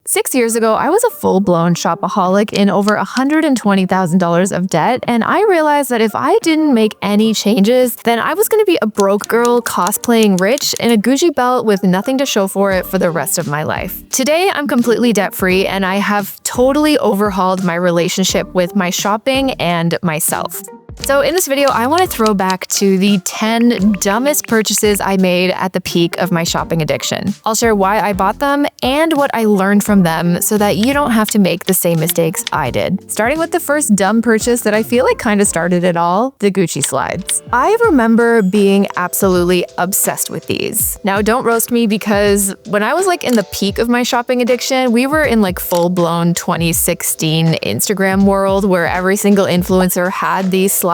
6 years ago, I was a full-blown shopaholic in over $120,000 of debt, and I realized that if I didn't make any changes, then I was going to be a broke girl cosplaying rich in a Gucci belt with nothing to show for it for the rest of my life. Today, I'm completely debt-free, and I have totally overhauled my relationship with my shopping and myself. So in this video, I want to throw back to the 10 dumbest purchases I made at the peak of my shopping addiction. I'll share why I bought them and what I learned from them so that you don't have to make the same mistakes I did. Starting with the first dumb purchase that I feel like kind of started it all, the Gucci slides. I remember being absolutely obsessed with these. Now don't roast me because when I was like in the peak of my shopping addiction, we were in like full-blown 2016 Instagram world where every single influencer had these slides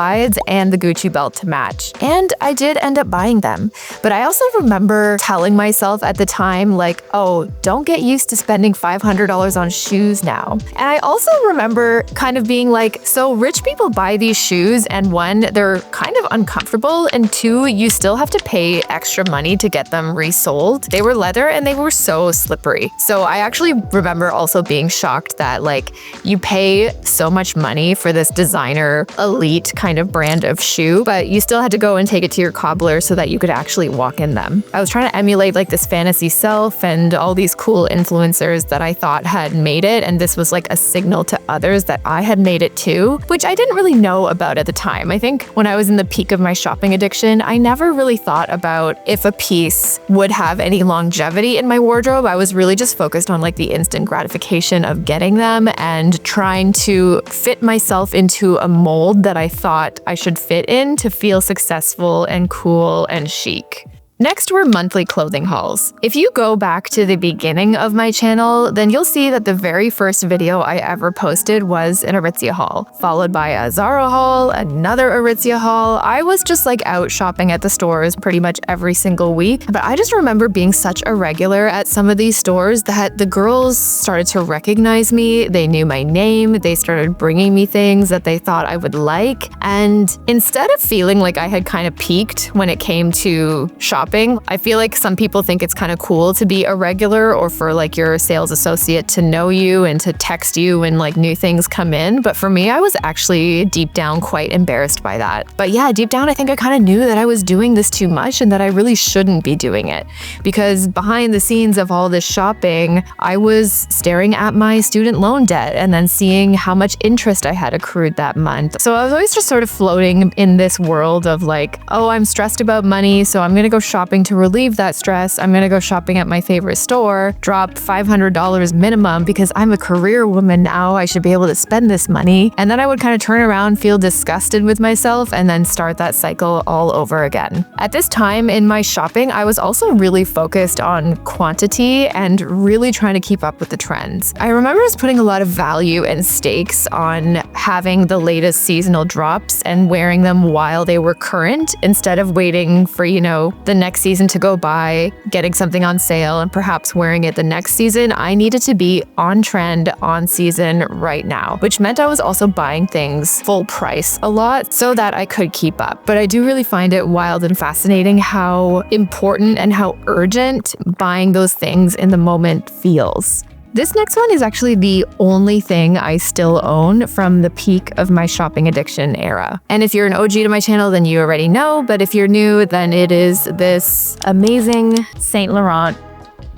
and the Gucci belt to match. And I did end up buying them. But I also remember telling myself at the time, like, oh, don't get used to spending $500 on shoes now. And I also remember kind of being like, so rich people buy these shoes and one, they're kind of uncomfortable, and two, you still have to pay extra money to get them resold. They were leather and they were so slippery. So I actually remember also being shocked that like you pay so much money for this designer elite kind of brand of shoe, but you still had to go and take it to your cobbler so that you could actually walk in them. I was trying to emulate like this fantasy self and all these cool influencers that I thought had made it, and this was like a signal to others that I had made it too, which I didn't really know about at the time. I think when I was in the peak of my shopping addiction, I never really thought about if a piece would have any longevity in my wardrobe. I was really just focused on like the instant gratification of getting them and trying to fit myself into a mold that I thought I should fit in to feel successful and cool and chic. Next were monthly clothing hauls. If you go back to the beginning of my channel, then you'll see that the very first video I ever posted was an Aritzia haul, followed by a Zara haul, another Aritzia haul. I was just like out shopping at the stores pretty much every single week, but I just remember being such a regular at some of these stores that the girls started to recognize me. They knew my name. They started bringing me things that they thought I would like. And instead of feeling like I had kind of peaked when it came to shopping, I feel like some people think it's kind of cool to be a regular or for like your sales associate to know you and to text you when like new things come in. But for me, I was actually deep down quite embarrassed by that. But yeah, deep down, I think I kind of knew that I was doing this too much and that I really shouldn't be doing it. Because behind the scenes of all this shopping, I was staring at my student loan debt and then seeing how much interest I had accrued that month. So I was always just sort of floating in this world of like, oh, I'm stressed about money, so I'm gonna go shopping to relieve that stress. I'm gonna go shopping at my favorite store, drop $500 minimum because I'm a career woman now. I should be able to spend this money. And then I would kind of turn around, feel disgusted with myself, and then start that cycle all over again. At this time in my shopping, I was also really focused on quantity and really trying to keep up with the trends. I remember I was putting a lot of value and stakes on having the latest seasonal drops and wearing them while they were current instead of waiting for, you know, the next season to go by, getting something on sale and perhaps wearing it the next season. I needed to be on trend, on season right now, which meant I was also buying things full price a lot so that I could keep up. But I do really find it wild and fascinating how important and how urgent buying those things in the moment feels. This next one is actually the only thing I still own from the peak of my shopping addiction era. And if you're an OG to my channel, then you already know, but if you're new, then it is this amazing Saint Laurent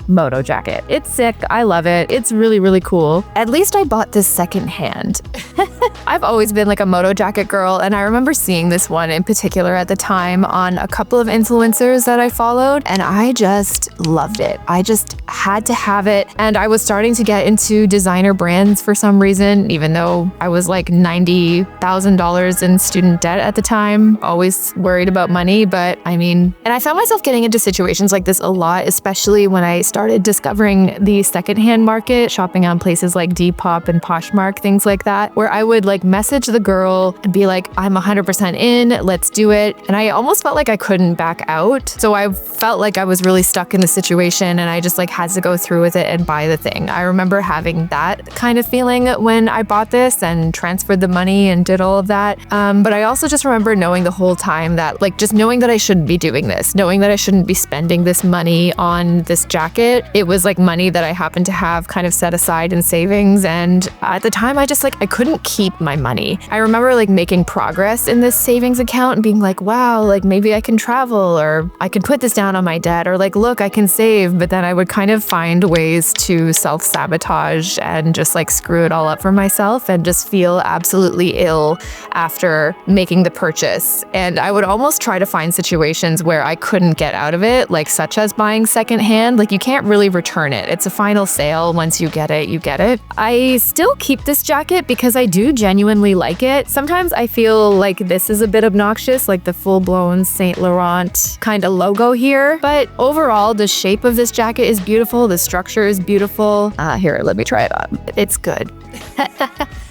moto jacket. It's sick. I love it. It's really, really cool. At least I bought this secondhand. I've always been like a moto jacket girl, and I remember seeing this one in particular at the time on a couple of influencers that I followed, and I just loved it. I just had to have it, and I was starting to get into designer brands for some reason, even though I was like $90,000 in student debt at the time, always worried about money, but I mean, and I found myself getting into situations like this a lot, especially when I started discovering the secondhand market, shopping on places like Depop and Poshmark, things like that, where I would like message the girl and be like, I'm 100% in, let's do it. And I almost felt like I couldn't back out. So I felt like I was really stuck in the situation and I just like had to go through with it and buy the thing. I remember having that kind of feeling when I bought this and transferred the money and did all of that. But I also just remember knowing the whole time that like just knowing that I shouldn't be doing this, knowing that I shouldn't be spending this money on this jacket jacket. It was like money that I happened to have kind of set aside in savings, and at the time I just I couldn't keep my money. I remember like making progress in this savings account and being like, wow, like maybe I can travel, or I can put this down on my debt, or like, look, I can save. But then I would kind of find ways to self-sabotage and just like screw it all up for myself and just feel absolutely ill after making the purchase. And I would almost try to find situations where I couldn't get out of it, like such as buying secondhand. Like you can't really return it. It's a final sale. Once you get it, you get it. I still keep this jacket because I do genuinely like it. Sometimes I feel like this is a bit obnoxious, like the full-blown Saint Laurent kind of logo here. But overall, the shape of this jacket is beautiful. The structure is beautiful. Here, let me try it on. It's good.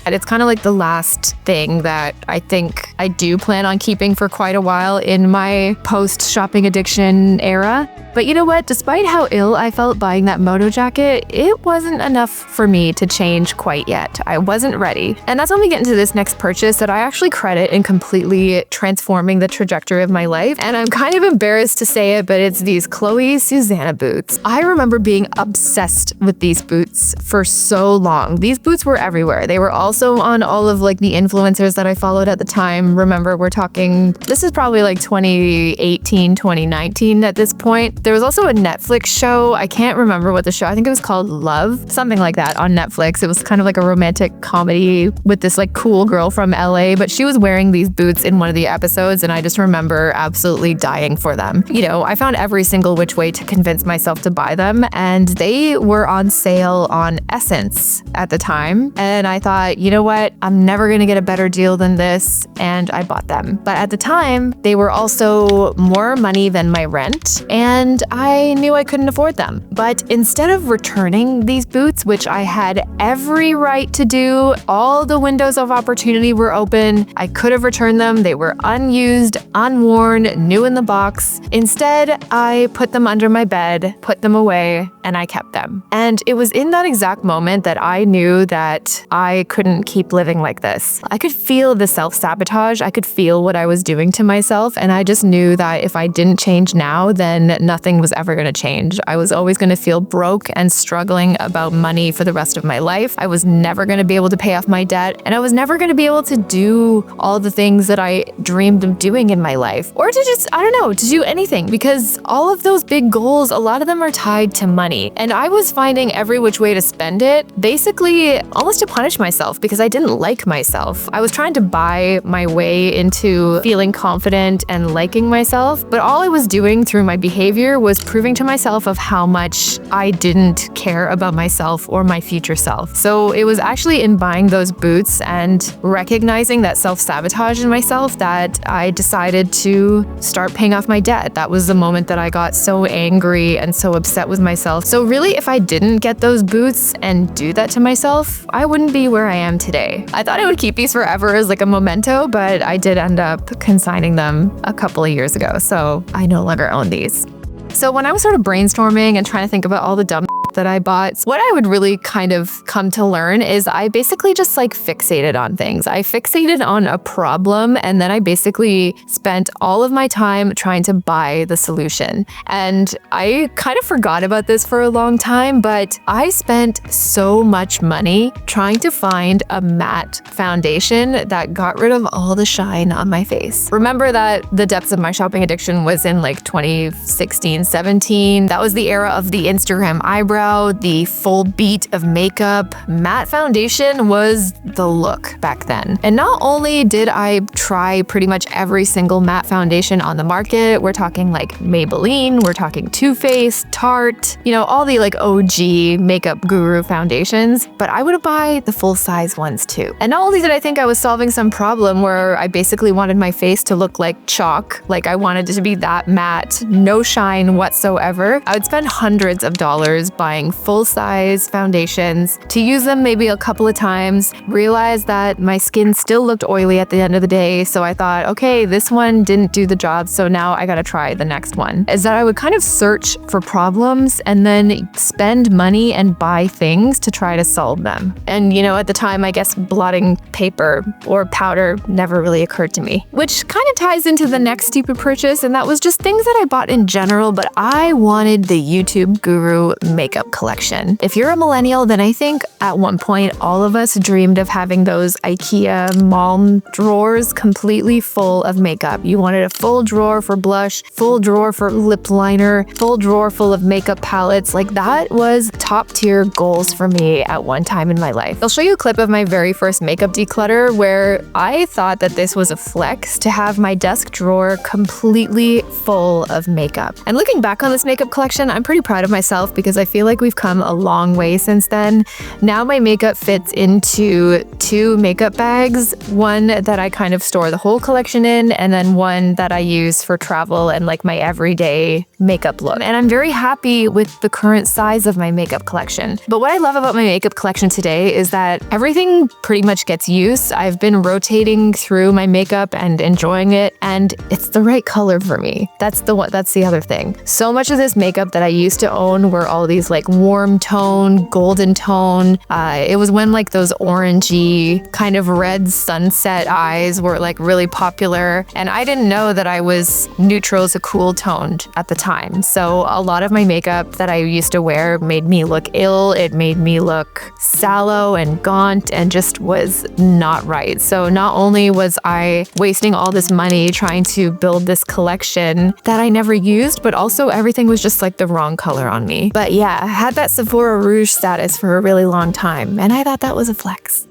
And it's kind of like the last thing that I think I do plan on keeping for quite a while in my post-shopping addiction era. But you know what? Despite how ill I felt buying that moto jacket, it wasn't enough for me to change quite yet. I wasn't ready. And that's when we get into this next purchase that I actually credit in completely transforming the trajectory of my life. And I'm kind of embarrassed to say it, but it's these Chloe Susanna boots. I remember being obsessed with these boots for so long. These boots were everywhere. They were also on all of like the influencers that I followed at the time. Remember, we're talking, this is probably like 2018, 2019 at this point. There was also a Netflix show. I can't remember what the show, I think it was called Love, something like that on Netflix. It was kind of like a romantic comedy with this like cool girl from LA, but she was wearing these boots in one of the episodes, and I just remember absolutely dying for them. You know, I found every single which way to convince myself to buy them, and they were on sale on Essence at the time. And I thought, you know what? I'm never gonna get a better deal than this, and I bought them. But at the time, they were also more money than my rent, and I knew I couldn't afford them. But instead of returning these boots, which I had every right to do, all the windows of opportunity were open. I could have returned them. They were unused, unworn, new in the box. Instead, I put them under my bed, put them away, and I kept them. And it was in that exact moment that I knew that I couldn't keep living like this. I could feel the self-sabotage. I could feel what I was doing to myself. And I just knew that if I didn't change now, then nothing was ever going to change. I was always going to feel broke and struggling about money for the rest of my life. I was never going to be able to pay off my debt, and I was never going to be able to do all the things that I dreamed of doing in my life, or to just, I don't know, to do anything, because all of those big goals, a lot of them are tied to money. And I was finding every which way to spend it, basically almost to punish myself because I didn't like myself. I was trying to buy my way into feeling confident and liking myself, but all I was doing through my behavior was proving to myself of how much I didn't care about myself or my future self. So it was actually in buying those boots and recognizing that self-sabotage in myself that I decided to start paying off my debt. That was the moment that I got so angry and so upset with myself. So really, if I didn't get those boots and do that to myself, I wouldn't be where I am today. I thought I would keep these forever as like a memento, but I did end up consigning them a couple of years ago, so I no longer own these. So when I was sort of brainstorming and trying to think about all the dumb that I bought, what I would really kind of come to learn is I basically just like fixated on things. I fixated on a problem, and then I basically spent all of my time trying to buy the solution. And I kind of forgot about this for a long time, but I spent so much money trying to find a matte foundation that got rid of all the shine on my face. Remember that the depths of my shopping addiction was in like 2016, 17. That was the era of the Instagram eyebrow, the full beat of makeup. Matte foundation was the look back then. And not only did I try pretty much every single matte foundation on the market, we're talking like Maybelline, we're talking Too Faced, Tarte, you know, all the like OG makeup guru foundations, but I would buy the full size ones too. And not only did I think I was solving some problem where I basically wanted my face to look like chalk, like I wanted it to be that matte, no shine whatsoever, I would spend hundreds of dollars buying buying full-size foundations to use them maybe a couple of times, realized that my skin still looked oily at the end of the day. So I thought, okay, this one didn't do the job, so now I gotta try the next one. Is that I would kind of search for problems and then spend money and buy things to try to solve them. And at the time, I guess blotting paper or powder never really occurred to me, which kind of ties into the next stupid purchase, and that was just things that I bought in general, but I wanted the YouTube Guru makeup collection. If you're a millennial, then I think at one point all of us dreamed of having those IKEA mall drawers completely full of makeup. You wanted a full drawer for blush, full drawer for lip liner, full drawer full of makeup palettes. Like, that was top tier goals for me at one time in my life. I'll show you a clip of my very first makeup declutter where I thought that this was a flex to have my desk drawer completely full of makeup. And looking back on this makeup collection, I'm pretty proud of myself because I feel like we've come a long way since then. Now my makeup fits into 2 makeup bags, one that I kind of store the whole collection in, and then one that I use for travel and like my everyday makeup look. And I'm very happy with the current size of my makeup collection. But what I love about my makeup collection today is that everything pretty much gets used. I've been rotating through my makeup and enjoying it, and it's the right color for me. That's the other thing. So much of this makeup that I used to own were all these like warm tone, golden tone. It was when like those orangey kind of red sunset eyes were like really popular, and I didn't know that I was neutral to cool toned at the time. So a lot of my makeup that I used to wear made me look ill. It made me look sallow and gaunt and just was not right. So not only was I wasting all this money trying to build this collection that I never used, but also everything was just like the wrong color on me. But yeah, I had that Sephora Rouge status for a really long time, and I thought that was a flex.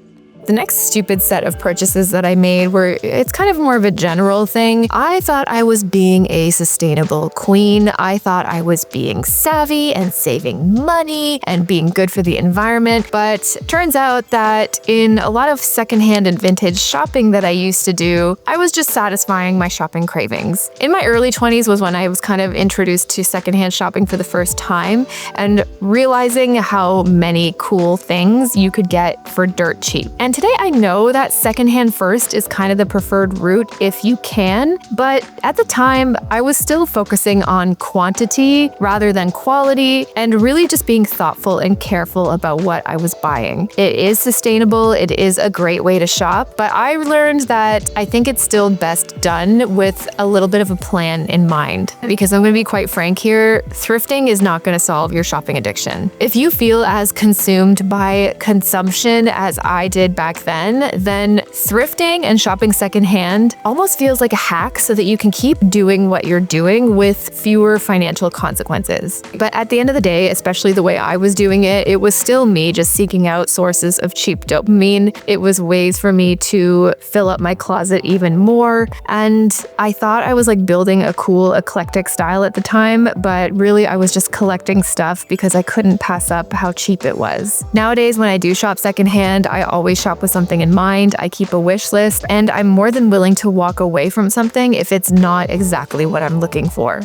The next stupid set of purchases that I made it's kind of more of a general thing. I thought I was being a sustainable queen. I thought I was being savvy and saving money and being good for the environment. But turns out that in a lot of secondhand and vintage shopping that I used to do, I was just satisfying my shopping cravings. In my early 20s was when I was kind of introduced to secondhand shopping for the first time and realizing how many cool things you could get for dirt cheap. And today I know that secondhand first is kind of the preferred route if you can, but at the time I was still focusing on quantity rather than quality and really just being thoughtful and careful about what I was buying. It is sustainable, it is a great way to shop, but I learned that I think it's still best done with a little bit of a plan in mind. Because I'm going to be quite frank here, thrifting is not going to solve your shopping addiction. If you feel as consumed by consumption as I did back then thrifting and shopping secondhand almost feels like a hack so that you can keep doing what you're doing with fewer financial consequences. But at the end of the day, especially the way I was doing it, it was still me just seeking out sources of cheap dopamine. It was ways for me to fill up my closet even more. And I thought I was like building a cool eclectic style at the time, but really I was just collecting stuff because I couldn't pass up how cheap it was. Nowadays, when I do shop secondhand, I always shop with something in mind. I keep a wish list, and I'm more than willing to walk away from something if it's not exactly what I'm looking for.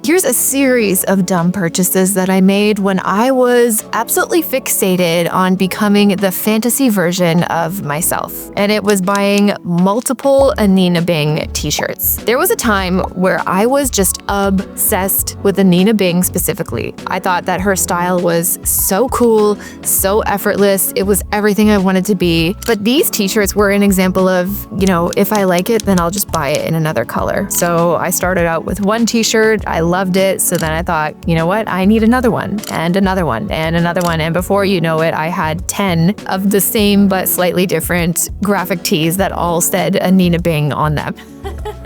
Here's a series of dumb purchases that I made when I was absolutely fixated on becoming the fantasy version of myself. And it was buying multiple Anina Bing t-shirts. There was a time where I was just obsessed with Anina Bing specifically. I thought that her style was so cool, so effortless. It was everything I wanted to be. But these t-shirts were an example of, if I like it, then I'll just buy it in another color. So I started out with one t-shirt. I loved it. So then I thought, you know what? I need another one and another one and another one. And before you know it, I had 10 of the same but slightly different graphic tees that all said Anina Bing on them.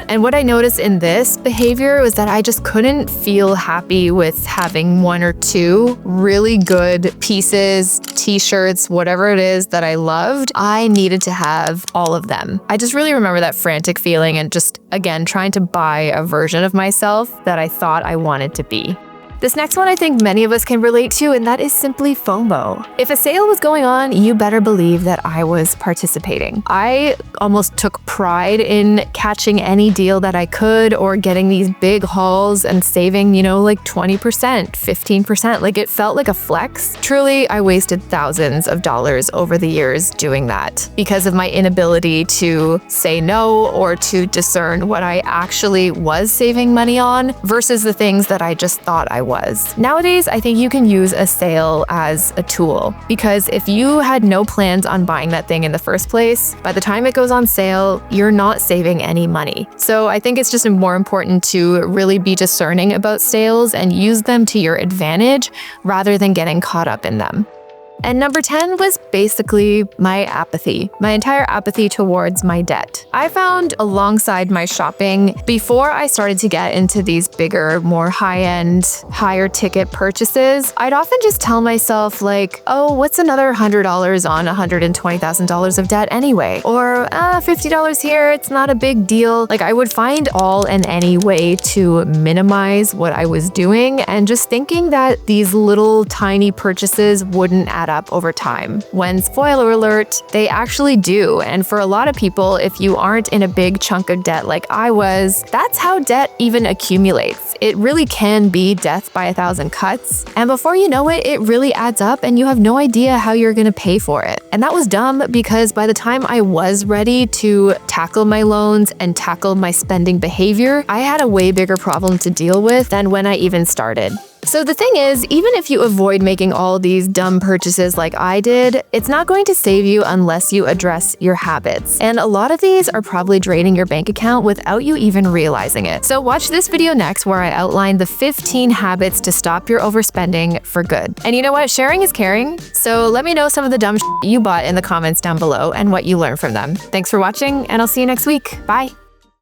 And what I noticed in this behavior was that I just couldn't feel happy with having one or two really good pieces, t-shirts, whatever it is that I loved. I needed to have all of them. I just really remember that frantic feeling and just, again, trying to buy a version of myself that I thought I wanted to be. This next one I think many of us can relate to, and that is simply FOMO. If a sale was going on, you better believe that I was participating. I almost took pride in catching any deal that I could or getting these big hauls and saving, like 20%, 15%. Like it felt like a flex. Truly, I wasted thousands of dollars over the years doing that because of my inability to say no or to discern what I actually was saving money on versus the things that I just thought I was. Nowadays, I think you can use a sale as a tool because if you had no plans on buying that thing in the first place, by the time it goes on sale, you're not saving any money. So I think it's just more important to really be discerning about sales and use them to your advantage rather than getting caught up in them. And number 10 was basically my apathy, my entire apathy towards my debt. I found alongside my shopping, before I started to get into these bigger, more high-end, higher ticket purchases, I'd often just tell myself like, oh, what's another $100 on $120,000 of debt anyway? Or $50 here, it's not a big deal. Like I would find all and any way to minimize what I was doing and just thinking that these little tiny purchases wouldn't add up over time. When, spoiler alert, they actually do. And for a lot of people, if you aren't in a big chunk of debt like I was, that's how debt even accumulates. It really can be death by 1,000 cuts. And before you know it, it really adds up and you have no idea how you're gonna pay for it. And that was dumb because by the time I was ready to tackle my loans and tackle my spending behavior, I had a way bigger problem to deal with than when I even started. So the thing is, even if you avoid making all these dumb purchases like I did, it's not going to save you unless you address your habits. And a lot of these are probably draining your bank account without you even realizing it. So watch this video next where I outline the 15 habits to stop your overspending for good. And you know what? Sharing is caring. So let me know some of the dumb shit you bought in the comments down below and what you learned from them. Thanks for watching, and I'll see you next week. Bye.